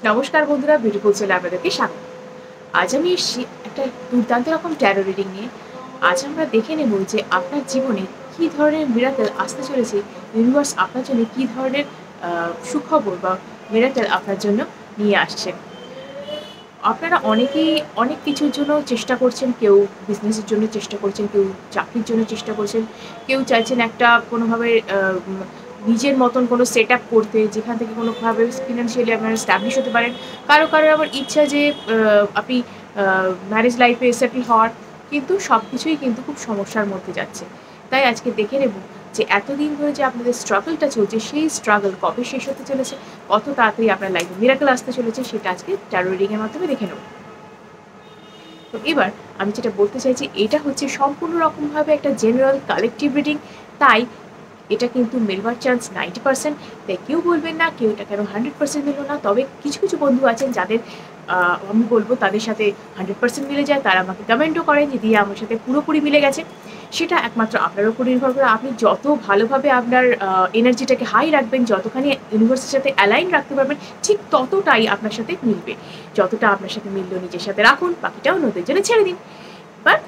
নমস্কার বন্ধুরা, বিউটিফুল সোলে আপনাদেরকে স্বাগত। আজ আমি এসেছি একটা দুর্দান্ত রকম ট্যারো রিডিং নিয়ে। আজ আমরা দেখে নেব যে আপনার জীবনে কী ধরনের মিরাকেল আসতে চলেছে, ইউনিভার্স আপনার জন্য কী ধরনের সুখবর বা মিরাকেল আপনার জন্য নিয়ে আসছে। আপনারা অনেকেই অনেক কিছুর জন্য চেষ্টা করছেন, কেউ বিজনেসের জন্য চেষ্টা করছেন, কেউ চাকরির জন্য চেষ্টা করছেন, কেউ চাইছেন একটা কোনোভাবে নিজের মতন কোনো সেট আপ করতে, যেখান থেকে কোনোভাবে ফিনান্সিয়ালি আপনারা স্ট্যাবলিশ হতে পারেন। কারো কারো আবার ইচ্ছা যে আপনি ম্যারেজ লাইফে সেটেল হওয়ার, কিন্তু সব কিছুই কিন্তু খুব সমস্যার মধ্যে যাচ্ছে। তাই আজকে দেখে নেব যে এতদিন ধরে যে আপনাদের স্ট্রাগলটা চলছে, সেই স্ট্রাগল কবে শেষ হতে চলেছে, কত তাড়াতাড়ি আপনার লাইফে মিরাকেল আসতে চলেছে, সেটা আজকে ট্যারো রিডিংয়ের মাধ্যমে দেখে নেব। তো এবার আমি যেটা বলতে চাইছি, এটা হচ্ছে সম্পূর্ণ রকমভাবে একটা জেনারেল কালেকটিভ রিডিং। তাই এটা কিন্তু মিলবার চান্স 90%। তাই কেউ বলবেন না কেউ এটা কেন 100% মিলল না। তবে কিছু কিছু বন্ধু আছেন যাদের আমি বলবো তাদের সাথে 100% মিলে যায়, তারা আমাকে কমেন্টও করেন যে দিয়ে আমার সাথে পুরোপুরি মিলে গেছে। সেটা একমাত্র আপনার উপর নির্ভর করে। আপনি যত ভালোভাবে আপনার এনার্জিটাকে হাই রাখবেন, যতখানি ইউনিভার্সের সাথে অ্যালাইন রাখতে পারবেন, ঠিক ততটাই আপনার সাথে মিলবে। যতটা আপনার সাথে মিলল নিজের সাথে রাখুন, বাকিটা অন্যদের জন্য ছেড়ে দিন। বাট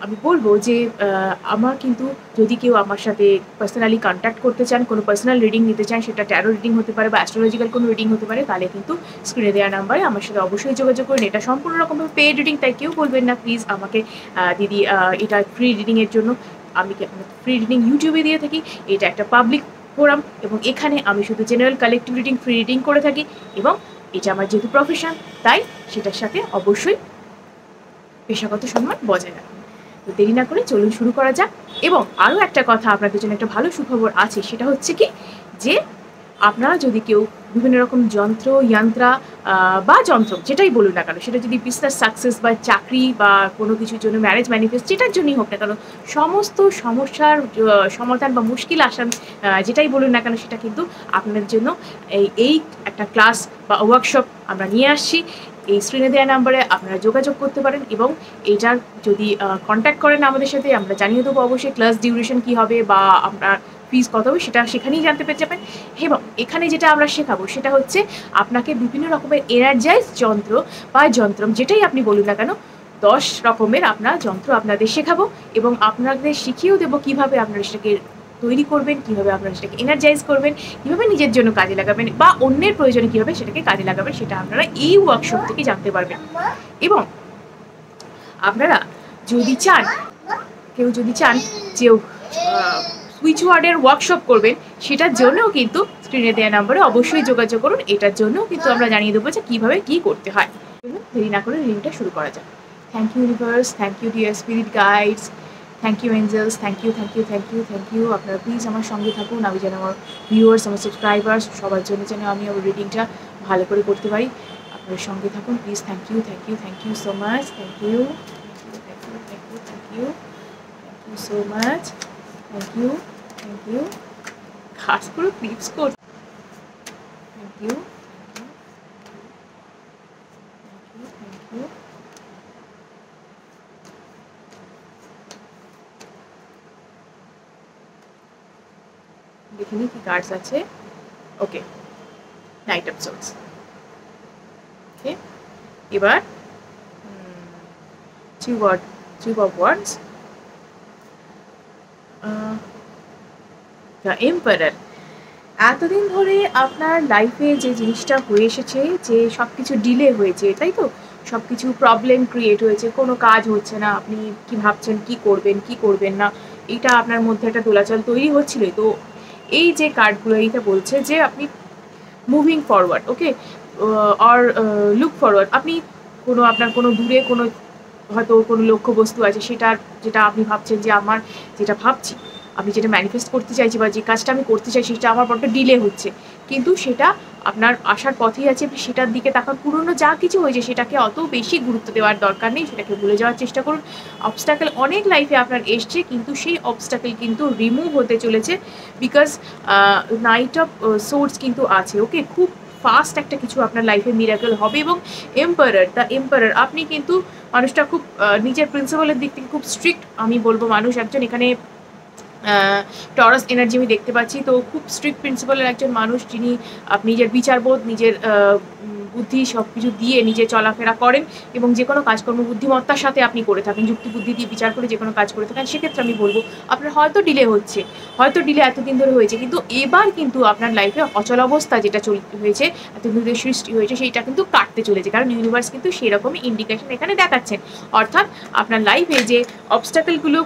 আমি বলবো যে আমার কিন্তু যদি কেউ আমার সাথে পার্সোনালি কন্ট্যাক্ট করতে চান, কোনো পার্সোনাল রিডিং নিতে চান, সেটা ট্যারো রিডিং হতে পারে বা অ্যাস্ট্রোলজিক্যাল কোনো রিডিং হতে পারে, তাহলে কিন্তু স্ক্রিনে দেওয়া নাম্বারে আমার সাথে অবশ্যই যোগাযোগ করুন। এটা সম্পূর্ণ রকমভাবে পেড রিডিং, তাই কেউ বলবেন না প্লিজ আমাকে দিদি এটা ফ্রি রিডিংয়ের জন্য। আমি ফ্রি রিডিং ইউটিউবে দিয়ে থাকি, এটা একটা পাবলিক ফোরাম, এবং এখানে আমি শুধু general collective reading, free reading করে থাকি, এবং এটা আমার যেহেতু প্রফেশন, তাই সেটার সাথে অবশ্যই পেশাগত সম্মান বজায় রাখুন। তো দেরি না করে চলুন শুরু করা যাক। এবং আরও একটা কথা, আপনাদের জন্য একটা ভালো সুখবর আছে, সেটা হচ্ছে কি যে আপনারা যদি কেউ বিভিন্ন রকম যন্ত্রা বা যন্ত্র যেটাই বলুন না কেন, সেটা যদি বিজনেস সাকসেস বা চাকরি বা কোনো কিছুর জন্য, ম্যারেজ ম্যানিফেস্ট যেটার জন্যই হোক না কেন, সমস্ত সমস্যার সমাধান বা মুশকিল আসান যেটাই বলুন না কেন, সেটা কিন্তু আপনাদের জন্য এই একটা ক্লাস বা ওয়ার্কশপ আমরা নিয়ে আসছি। এই স্ক্রিনে দেওয়া নাম্বারে আপনারা যোগাযোগ করতে পারেন, এবং এইটার যদি কন্ট্যাক্ট করেন আমাদের সাথে, আমরা জানিয়ে দেবো অবশ্যই ক্লাস ডিউরেশন কী হবে বা আপনার ফিজ কত হবে, সেটা সেখানেই জানতে পেরে যাবেন। এবং এখানে যেটা আমরা শেখাবো সেটা হচ্ছে আপনাকে বিভিন্ন রকমের এনার্জাইজ যন্ত্র বা যন্ত্রম যেটাই আপনি বলুন না কেন, 10 রকমের আপনার যন্ত্র আপনাদের শেখাবো, এবং আপনাদের শিখিয়েও দেবো কীভাবে আপনারা সেটাকে তৈরি করবেন, কীভাবে আপনারা সেটাকে এনার্জাইজ করবেন, কীভাবে নিজের জন্য কাজে লাগাবেন বা অন্যের প্রয়োজনে কীভাবে সেটাকে কাজে লাগাবেন, সেটা আপনারা এই ওয়ার্কশপ থেকে জানতে পারবেন। এবং আপনারা যদি চান, কেউ যদি চান যে সুইচ ওয়ার্ডের ওয়ার্কশপ করবেন, সেটার জন্যও কিন্তু স্ক্রিনে দেওয়া নাম্বারে অবশ্যই যোগাযোগ করুন। এটার জন্যও কিন্তু আমরা জানিয়ে দেবো যে কীভাবে কী করতে হয়। দেরি না করে রিডিংটা শুরু করা যাক। Thank you universe, thank you dear spirit guides, thank you Angeles, thank you thank you thank you thank you. আপনারা প্লিজ আমার সঙ্গে থাকুন, আমি যেন আমার ভিউয়ার্স, আমার সাবস্ক্রাইবার্স সবার জন্য যেন আমি আমার রিডিংটা ভালো করে করতে পারি। আপনার সঙ্গে থাকুন please. Thank you thank you thank you so much. Thank you thank you thank you thank you thank you so much. Thank you thank you. খাস করে ক্লিপস কর। Thank you thank you. দেখিনি কি কার্ডস আছে। ওকে, night of swords. ওকে, এবার tube of wands, the emperor. এতদিন ধরে আপনার লাইফে যে জিনিসটা হয়ে এসেছে, যে সব কিছু ডিলে হয়েছে, তাই তো, সব কিছু প্রবলেম ক্রিয়েট হয়েছে, কোনো কাজ হচ্ছে না, আপনি কি ভাবছেন কি করবেন কি করবেন না, এইটা আপনার মধ্যে একটা দোলাচল তৈরি হচ্ছিল। তো এই যে কার্ডগুলো এইটা বলছে যে আপনি moving forward, okay, or look forward. আপনি কোনো আপনার কোনো দূরে কোনো হয়তো কোনো লক্ষ্যবস্তু আছে, সেটার যেটা আপনি ভাবছেন যে আমার যেটা ভাবছি, আমি যেটা ম্যানিফেস্ট করতে চাইছি বা যে কাজটা আমি করতে চাই, সেটা আমার বড্ড ডিলে হচ্ছে, কিন্তু সেটা আপনার আসার পথেই আছে। আপনি সেটার দিকে তাকান। পুরনো যা কিছু হয়েছে সেটাকে অত বেশি গুরুত্ব দেওয়ার দরকার নেই, সেটাকে ভুলে যাওয়ার চেষ্টা করুন। অবস্ট্যাকেল অনেক লাইফে আপনার এসছে, কিন্তু সেই অবস্ট্যাকেল কিন্তু রিমুভ হতে চলেছে, বিকজ নাইট অফ সোর্স কিন্তু আছে। ওকে, খুব ফাস্ট একটা কিছু আপনার লাইফে মিরাকেল হবে। এবং এম্পারার, দ্য এম্পারার, আপনি কিন্তু মানুষটা খুব নিজের প্রিন্সিপালের দিক থেকে খুব স্ট্রিক্ট, আমি বলবো মানুষ একজন। এখানে টরাস এনার্জি আমি দেখতে পাচ্ছি, তো খুব স্ট্রিক্ট প্রিন্সিপালের একজন মানুষ, যিনি নিজের বিচারবোধ, নিজের বুদ্ধি সব কিছু দিয়ে নিজে চলাফেরা করেন এবং যে কোনো কাজকর্ম বুদ্ধিমত্তার সাথে আপনি করে থাকেন, যুক্তি বুদ্ধি দিয়ে বিচার করে যে কোনো কাজ করে থাকেন, সেক্ষেত্রে আমি বলবো আপনার হয়তো ডিলে হচ্ছে, হয়তো ডিলে এতদিন ধরে হয়েছে, কিন্তু এবার কিন্তু আপনার লাইফে অচল অবস্থা যেটা হয়েছে, এতদিন ধরে সৃষ্টি হয়েছে, সেইটা কিন্তু কাটতে চলেছে। কারণ ইউনিভার্স কিন্তু সেরকমই ইন্ডিকেশন এখানে দেখাচ্ছেন। অর্থাৎ আপনার লাইফে যে অবস্টাকেলগুলো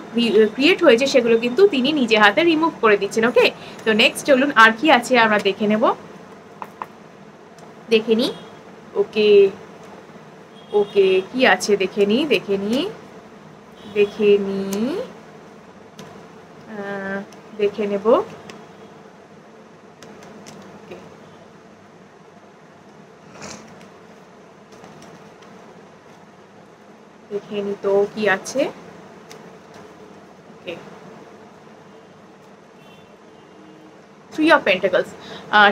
ক্রিয়েট হয়েছে সেগুলো কিন্তু তিনি নিজে হাতে রিমুভ করে দিচ্ছেন। ওকে, তো নেক্সট চলুন আর কি আছে আমরা দেখে নেব, দেখে নিই। ওকে ওকে, কি আছে দেখে নিই, দেখে নিই, দেখে নিই, দেখে নেব। দেখে নি তো কি আছে। Okay, three of pentacles,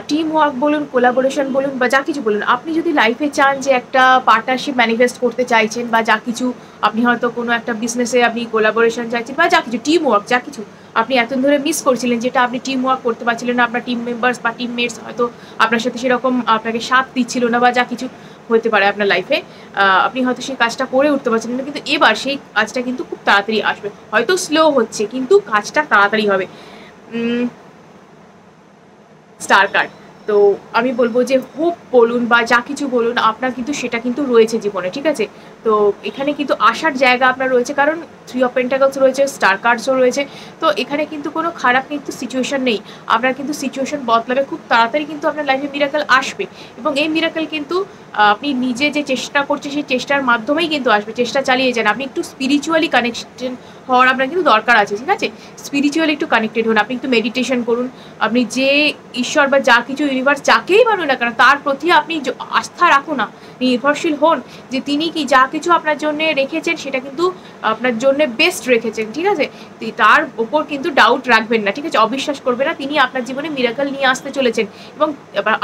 team work বলুন, কোলাবোরেশন বলুন, বা যা কিছু বলুন, আপনি যদি লাইফে চান যে একটা পার্টনারশিপ ম্যানিফেস্ট করতে চাইছেন, বা যা কিছু আপনি হয়তো কোনো একটা বিজনেসে আপনি কোলাবোরেশন চাইছেন, বা যা কিছু টিম ওয়ার্ক, যা কিছু আপনি এতদিন ধরে মিস করছিলেন, যেটা আপনি টিম ওয়ার্ক করতে পারছিলেন না, আপনার টিম মেম্বার্স বা টিমমেটস হয়তো আপনার সাথে সেরকম আপনাকে সাথ দিচ্ছিল না, বা যা কিছু হতে পারে আপনার লাইফে, আপনি হয়তো সেই কাজটা করে উঠতে পারছিলেন না, কিন্তু এবার সেই কাজটা কিন্তু খুব তাড়াতাড়ি আসবে। হয়তো স্লো হচ্ছে, কিন্তু কাজটা তাড়াতাড়ি হবে। স্টার কার্ড, তো আমি বলবো যে হোপ বলুন বা যা কিছু বলুন, আপনার কিন্তু সেটা কিন্তু রয়েছে জীবনে, ঠিক আছে। তো এখানে কিন্তু আসার জায়গা আপনার রয়েছে, কারণ থ্রি অফ পেন্টাকলস রয়েছে, স্টার কার্ডসও রয়েছে। তো এখানে কিন্তু কোনো খারাপ কিন্তু সিচুয়েশন নেই, আপনার কিন্তু সিচুয়েশন বদলাবে, খুব তাড়াতাড়ি কিন্তু আপনার লাইফে মিরাকেল আসবে। এবং এই মিরাকেল কিন্তু আপনি নিজে যে চেষ্টা করছে সেই চেষ্টার মাধ্যমেই কিন্তু আসবে। চেষ্টা চালিয়ে যান, আপনি একটু স্পিরিচুয়ালি কানেকশন হওয়ার আপনার কিন্তু দরকার আছে, ঠিক আছে। স্পিরিচুয়ালি একটু কানেক্টেড হন, আপনি একটু মেডিটেশন করুন, আপনি যে ঈশ্বর বা যা কিছু ইউনিভার্স যাকেই মানুন না কেন তার প্রতি আপনি আস্থা রাখুন না, নির্ভরশীল হন যে তিনি কি যা কিছু আপনার জন্য রেখেছেন সেটা কিন্তু আপনার জন্য বেস্ট রেখেছেন, ঠিক আছে। তার ওপর কিন্তু ডাউট রাখবেন না, ঠিক আছে, অবিশ্বাস করবেন না। তিনি আপনার জীবনে মিরাকেল নিয়ে আসতে চলেছেন। এবং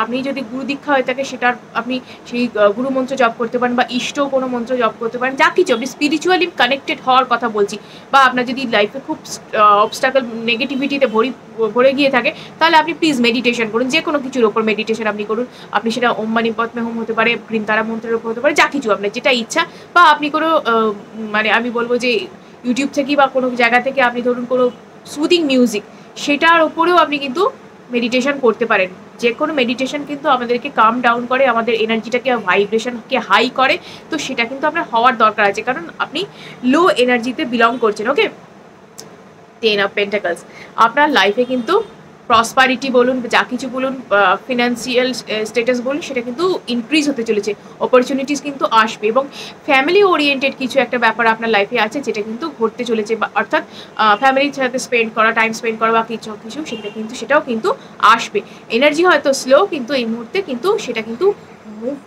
আপনি যদি গুরু দীক্ষা হয়ে থাকে সেটার আপনি সেই গুরু মন্ত্র জপ করতে পারেন, বা ইষ্ট কোনো মন্ত্র জপ করতে পারেন, যা কিছু আপনি স্পিরিচুয়ালি কানেক্টেড হওয়ার কথা বলছি। বা আপনার যদি লাইফে খুব অবস্টাকল নেগেটিভিটিতে ভরে গিয়ে থাকে, তাহলে আপনি প্লিজ মেডিটেশন করুন, যে কোনো কিছুর ওপর মেডিটেশন আপনি করুন। আপনি সেটা ওম মানি পদ্মে হোম হতে পারে, গ্রিন তারা মন্ত্রের ওপর হতে পারে, যা কিছু আপনার যেটা ইচ্ছা। বা আপনি কোনো মানে আমি বলবো যে ইউটিউব থেকে বা কোনো জায়গা থেকে আপনি ধরুন কোনো সুদিং মিউজিক, সেটার ওপরেও আপনি কিন্তু মেডিটেশন করতে পারেন। যে কোনো মেডিটেশন কিন্তু আমাদেরকে কাম ডাউন করে, আমাদের এনার্জিটাকে ভাইব্রেশনকে হাই করে। তো সেটা কিন্তু আপনার হওয়ার দরকার আছে, কারণ আপনি লো এনার্জিতে বিলং করছেন। ওকে, টেন অফ পেন্টাকলস, আপনার লাইফে কিন্তু প্রসপারিটি বলুন, যা কিছু বলুন, ফিনান্সিয়াল স্ট্যাটাস বলুন, সেটা কিন্তু ইনক্রিজ হতে চলেছে, অপরচুনিটিস কিন্তু আসবে। এবং ফ্যামিলি ওরিয়েন্টেড কিছু একটা ব্যাপার আপনার লাইফে আছে যেটা কিন্তু ঘটতে চলেছে, বা অর্থাৎ ফ্যামিলির সাথে স্পেন্ড করা, টাইম স্পেন্ড করা, বা কিছু কিছু সেটা কিন্তু সেটাও কিন্তু আসবে। এনার্জি হয়তো স্লো, কিন্তু এই মুহূর্তে কিন্তু সেটা কিন্তু মুভ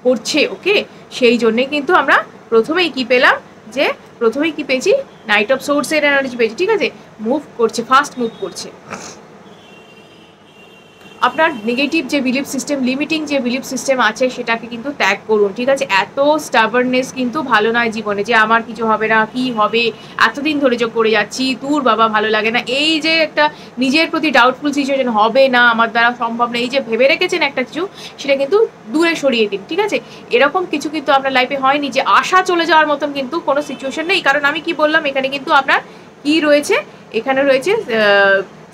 করছে। ওকে, সেই জন্যে কিন্তু আমরা প্রথমেই কি পেলাম, যে প্রথমেই কি পেয়েছি, নাইট অফ সোর্সের এনার্জি পেয়েছি, ঠিক আছে, মুভ করছে, ফাস্ট মুভ করছে। আপনার নেগেটিভ যে বিলিফ সিস্টেম, লিমিটিং যে বিলিফ সিস্টেম আছে সেটাকে কিন্তু ত্যাগ করুন, ঠিক আছে। এত স্টাবারনেস কিন্তু ভালো নয় জীবনে, যে আমার কিছু হবে না, কি হবে, এতদিন ধরে যে করে যাচ্ছি, দূর বাবা ভালো লাগে না, এই যে একটা নিজের প্রতি ডাউটফুল সিচুয়েশন, হবে না, আমার দ্বারা সম্ভব না, এই যে ভেবে রেখেছেন একটা কিছু, সেটা কিন্তু দূরে সরিয়ে দিন, ঠিক আছে। এরকম কিছু কিন্তু আপনার লাইফে হয়নি যে আশা চলে যাওয়ার মতন কিন্তু কোনো সিচুয়েশন নেই। কারণ আমি কি বললাম, এখানে কিন্তু আপনার কি রয়েছে, এখানে রয়েছে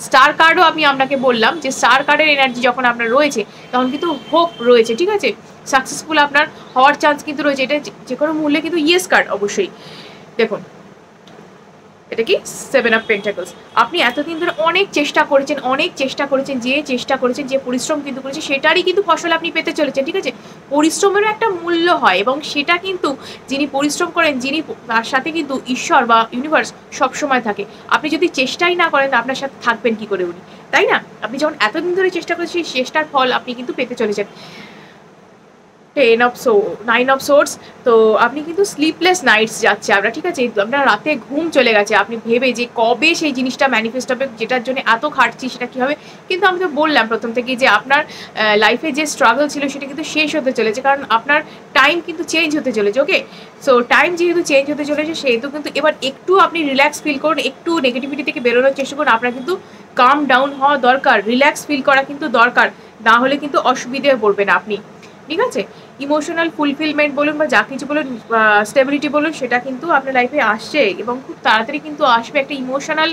স্টার কার্ডও আমি আপনাকে বললাম যে স্টার কার্ডের এনার্জি যখন আপনার রয়েছে তখন কিন্তু হোপ রয়েছে, ঠিক আছে, সাকসেসফুল আপনার হওয়ার চান্স কিন্তু রয়েছে। এটা যে কোনো মূল্যে কিন্তু ইয়েস কার্ড অবশ্যই। দেখুন এটা কি, সেভেন অফ পেন্টাকলস, আপনি এতদিন ধরে অনেক চেষ্টা করেছেন, অনেক চেষ্টা করেছেন, যে চেষ্টা করেছেন, যে পরিশ্রম কিন্তু করেছেন, সেটারই কিন্তু ফসল আপনি পেতে চলেছেন, ঠিক আছে। পরিশ্রমেরও একটা মূল্য হয়, এবং সেটা কিন্তু যিনি পরিশ্রম করেন, যিনি তার সাথে কিন্তু ঈশ্বর বা ইউনিভার্স সবসময় থাকে। আপনি যদি চেষ্টাই না করেন, আপনার সাথে থাকবেন কি করে উনি, তাই না। আপনি যখন এতদিন ধরে চেষ্টা করেছেন, সেই চেষ্টার ফল আপনি কিন্তু পেতে চলেছেন। নাইন অফ সোর্স, তো আপনি কিন্তু স্লিপলেস নাইটস যাচ্ছে আপনার, ঠিক আছে, আপনার রাতে ঘুম চলে গেছে, আপনি ভেবে যে কবে সেই জিনিসটা ম্যানিফেস্ট হবে, যেটার জন্য এত খাটছি সেটা কী হবে। কিন্তু আমি তো বললাম প্রথম থেকেই যে আপনার লাইফে যে স্ট্রাগল ছিল সেটা কিন্তু শেষ হতে চলেছে, কারণ আপনার টাইম কিন্তু চেঞ্জ হতে চলেছে। ওকে, সো টাইম যেহেতু চেঞ্জ হতে চলেছে, সেহেতু কিন্তু এবার একটু আপনি রিল্যাক্স ফিল করুন, একটু নেগেটিভিটি থেকে বেরোনোর চেষ্টা করুন। আপনার কিন্তু কাম ডাউন হওয়া দরকার, রিল্যাক্স ফিল করা কিন্তু দরকার, না হলে কিন্তু অসুবিধে পড়বেন আপনি। ঠিক আছে? ইমোশনাল ফুলফিলমেন্ট বলুন বা যা কিছু বলুন, স্টেবিলিটি বলুন, সেটা কিন্তু আপনার লাইফে আসছে এবং খুব তাড়াতাড়ি কিন্তু আসবে। একটা ইমোশনাল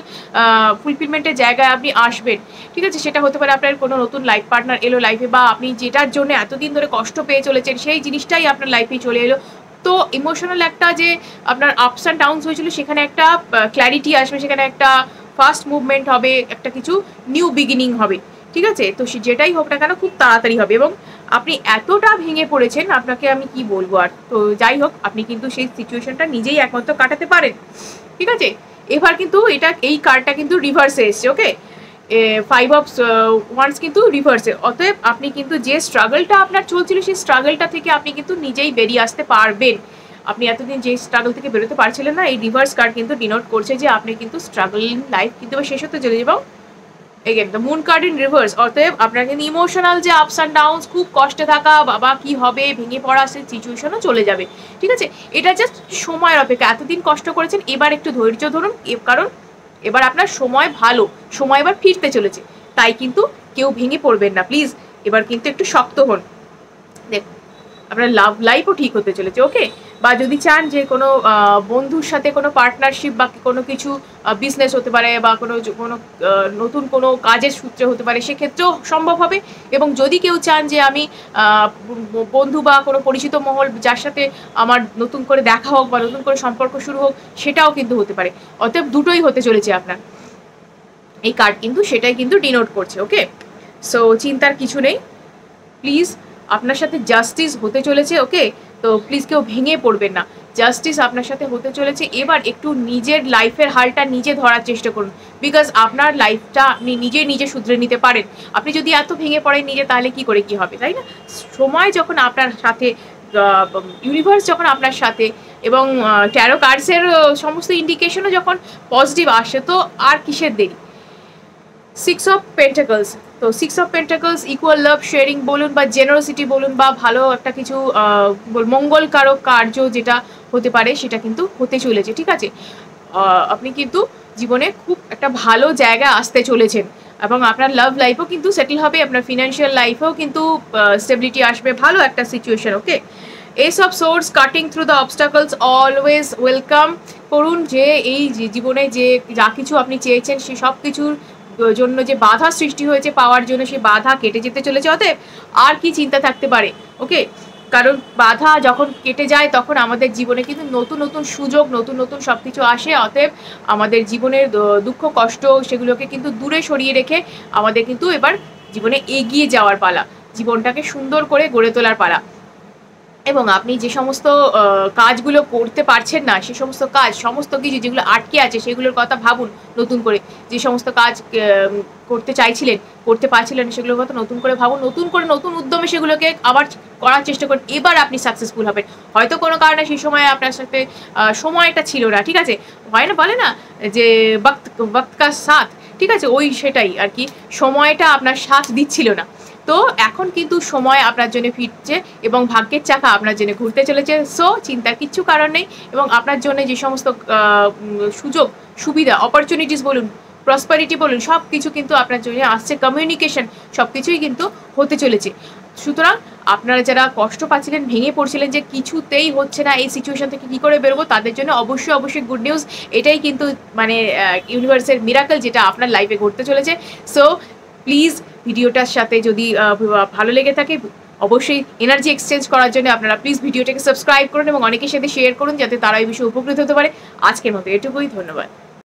ফুলফিলমেন্টের জায়গায় আপনি আসবেন। ঠিক আছে? সেটা হতে পারে আপনার কোনো নতুন লাইফ পার্টনার এলো লাইফে, বা আপনি যেটার জন্য এতদিন ধরে কষ্ট পেয়ে চলেছেন সেই জিনিসটাই আপনার লাইফে চলে এলো। তো ইমোশনাল একটা যে আপনার আপস অ্যান্ড ডাউনস হয়েছিল, সেখানে একটা ক্ল্যারিটি আসবে, সেখানে একটা ফাস্ট মুভমেন্ট হবে, একটা কিছু নিউ বিগিনিং হবে। ঠিক আছে? তো যেটাই হোক না কেন খুব তাড়াতাড়ি হবে, এবং আপনি এতটা ভেঙে পড়েছেন, আপনাকে আমি কি বলবো আর। তো যাই হোক, আপনি কিন্তু সেই সিচুয়েশনটা নিজেই একমাত্র কাটাতে পারেন। ঠিক আছে? এবার কিন্তু এই কার্ডটা কিন্তু রিভার্সে এসছে। ওকে, 5 অফ ওয়ান্স কিন্তু রিভার্সে। অতএব আপনি কিন্তু যে স্ট্রাগলটা আপনার চলছিল, সেই স্ট্রাগলটা থেকে আপনি কিন্তু নিজেই বেরিয়ে আসতে পারবেন। আপনি এতদিন যে স্ট্রাগল থেকে বেরোতে পারছিলেন না, এই রিভার্স কার্ড কিন্তু ডিনোট করছে যে আপনি কিন্তু স্ট্রাগলিং লাইফ কিন্তু শেষ হতে চলে যাবে। Again the moon card in reverse. অতএব আপনার কিন্তু ইমোশনাল যে আপস অ্যান্ড ডাউনস, খুব কষ্টে থাকা, বাবা কি হবে, ভেঙে পড়া, সেই সিচুয়েশনও চলে যাবে। ঠিক আছে? এটা জাস্ট সময়ের অপেক্ষা। এতদিন কষ্ট করেছেন, এবার একটু ধৈর্য ধরুন, কারণ এবার আপনার সময় ভালো, সময় এবার ফিরতে চলেছে। তাই কিন্তু কেউ ভেঙে পড়বেন না প্লিজ, এবার কিন্তু একটু শক্ত হন। দেখুন, আপনার লাভ লাইফও ঠিক হতে চলেছে। ওকে, বা যদি চান যে কোনো বন্ধুর সাথে কোনো পার্টনারশিপ বা কোনো কিছু বিজনেস হতে পারে, বা কোনো নতুন কোনো কাজের সূত্রে হতে পারে, সেক্ষেত্রেও সম্ভব হবে। এবং যদি কেউ চান যে আমি বন্ধু বা কোনো পরিচিত মহল যার সাথে আমার নতুন করে দেখা হোক বা নতুন করে সম্পর্ক শুরু হোক, সেটাও কিন্তু হতে পারে। অতএব দুটোই হতে চলেছে আপনার। এই কার্ড কিন্তু সেটাই কিন্তু ডিনোট করছে। ওকে, সো চিন্তার কিছু নেই। প্লিজ, আপনার সাথে জাস্টিস হতে চলেছে। ওকে, তো প্লিজ কেউ ভেঙে পড়বেন না, জাস্টিস আপনার সাথে হতে চলেছে। এবার একটু নিজের লাইফের হালটা নিজে ধরার চেষ্টা করুন, বিকজ আপনার লাইফটা আপনি নিজে শুধরে নিতে পারেন। আপনি যদি এত ভেঙে পড়েন নিজে, তাহলে কি করে কি হবে, তাই না? সময় যখন আপনার সাথে, ইউনিভার্স যখন আপনার সাথে, এবং ট্যারো কার্ডসের সমস্ত ইন্ডিকেশনও যখন পজিটিভ আসে, তো আর কিসের দেরি। 6 অফ পেন্টাকলস। তো 6 of pentacles equal love, sharing বলুন বা জেনারোসিটি বলুন, বা ভালো একটা কিছু মঙ্গলকারক কার্য যেটা হতে পারে, সেটা কিন্তু হতে চলেছে। ঠিক আছে? আপনি কিন্তু জীবনে খুব একটা ভালো জায়গায় আসতে চলেছেন, এবং আপনার লাভ লাইফও কিন্তু সেটেল হবে, আপনার ফিনান্সিয়াল লাইফেও কিন্তু স্টেবিলিটি আসবে, ভালো একটা situation. Okay, S of swords, cutting through the obstacles, always welcome করুন। যে এই জীবনে যে যা কিছু আপনি চেয়েছেন, সে সব কিছুর জন্য যে বাধা সৃষ্টি হয়েছে পাওয়ার জন্য, সেই বাধা কেটে যেতে চলেছে। অতএব আর কি চিন্তা থাকতে পারে। ওকে, কারণ বাধা যখন কেটে যায়, তখন আমাদের জীবনে কিন্তু নতুন নতুন সুযোগ, নতুন নতুন সব কিছু আসে। অতএব আমাদের জীবনের দুঃখ কষ্ট, সেগুলোকে কিন্তু দূরে সরিয়ে রেখে আমাদের কিন্তু এবার জীবনে এগিয়ে যাওয়ার পালা, জীবনটাকে সুন্দর করে গড়ে তোলার পালা। এবং আপনি যে সমস্ত কাজগুলো করতে পারছেন না, সে সমস্ত কাজ, সমস্ত কিছু যেগুলো আটকে আছে, সেগুলোর কথা ভাবুন নতুন করে। যে সমস্ত কাজ করতে চাইছিলেন, করতে পারছিলেন, সেগুলোর কথা নতুন করে ভাবুন, নতুন করে নতুন উদ্যমে সেগুলোকে আবার করার চেষ্টা করুন। এবার আপনি সাকসেসফুল হবেন। হয়তো কোনো কারণে সেই সময় আপনার সাথে সময়টা ছিল না। ঠিক আছে? হয় না, বলে না যে ওয়াক্ত কা সাথ। ঠিক আছে? ওই সেটাই আর কি, সময়টা আপনার সাথ দিচ্ছিল না। তো এখন কিন্তু সময় আপনার জন্য ফিরছে, এবং ভাগ্যের চাকা আপনার জন্য ঘুরতে চলেছে। সো চিন্তার কিচ্ছু কারণ নেই। এবং আপনার জন্য যে সমস্ত সুযোগ সুবিধা, অপরচুনিটিস বলুন, প্রসপারিটি বলুন, সব কিছু কিন্তু আপনার জন্য আসছে। কমিউনিকেশন, সব কিছুই কিন্তু হতে চলেছে। সুতরাং আপনারা যারা কষ্ট পাচ্ছিলেন, ভেঙে পড়ছিলেন যে কিছুতেই হচ্ছে না, এই সিচুয়েশন থেকে কী করে বেরোবো, তাদের জন্য অবশ্যই গুড নিউজ। এটাই কিন্তু মানে ইউনিভার্সের মিরাকল, যেটা আপনার লাইফে ঘটতে চলেছে। সো প্লিজ, ভিডিওটার সাথে যদি ভালো লেগে থাকে, অবশ্যই এনার্জি এক্সচেঞ্জ করার জন্য আপনারা প্লিজ ভিডিওটাকে সাবস্ক্রাইব করুন, এবং অনেকের সাথে শেয়ার করুন, যাতে তারা এই বিষয়ে উপকৃত হতে পারে। আজকের মতো এটুকুই, ধন্যবাদ।